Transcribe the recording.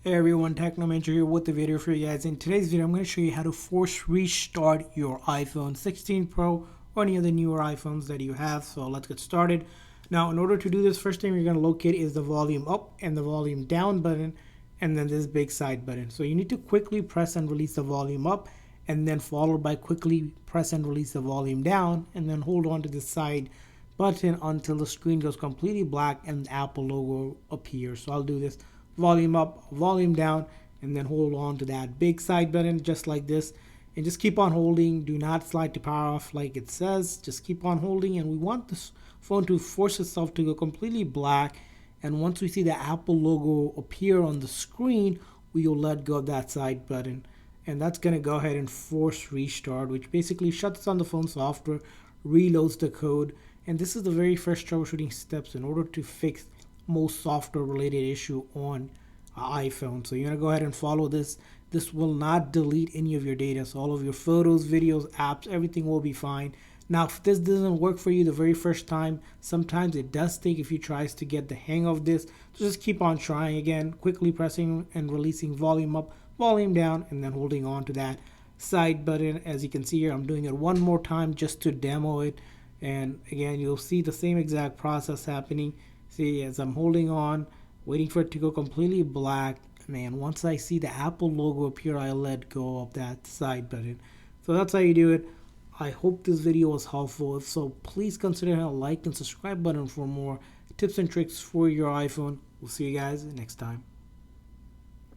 Hey everyone, Technomentary here with the video for you guys. In today's video, I'm going to show you how to force restart your iPhone 16 Pro or any of the newer iPhones that you have. So let's get started. Now, in order to do this, first thing you're going to locate is the volume up and the volume down button, and then this big side button. So you need to quickly press and release the volume up, and then followed by quickly press and release the volume down, and then hold on to the side button until the screen goes completely black and the Apple logo appears. So I'll do this: volume up, volume down, and then hold on to that big side button just like this, and just keep on holding. Do not slide to power off like it says, just keep on holding. And we want this phone to force itself to go completely black, and once we see the Apple logo appear on the screen, we will let go of that side button, and that's going to go ahead and force restart, which basically shuts down the phone software, reloads the code. And this is the very first troubleshooting steps in order to fix most software related issue on iPhone. So you're going to go ahead and follow this. This will not delete any of your data, so all of your photos, videos, apps, everything will be fine. Now, if this doesn't work for you the very first time, sometimes it does take a few tries to get the hang of this. So just keep on trying again, quickly pressing and releasing volume up, volume down, and then holding on to that side button. As you can see here, I'm doing it one more time just to demo it. And again, you'll see the same exact process happening. See, as I'm holding on, waiting for it to go completely black, man, once I see the Apple logo appear, I let go of that side button. So that's how you do it. I hope this video was helpful. If so, please consider hitting a like and subscribe button for more tips and tricks for your iPhone. We'll see you guys next time.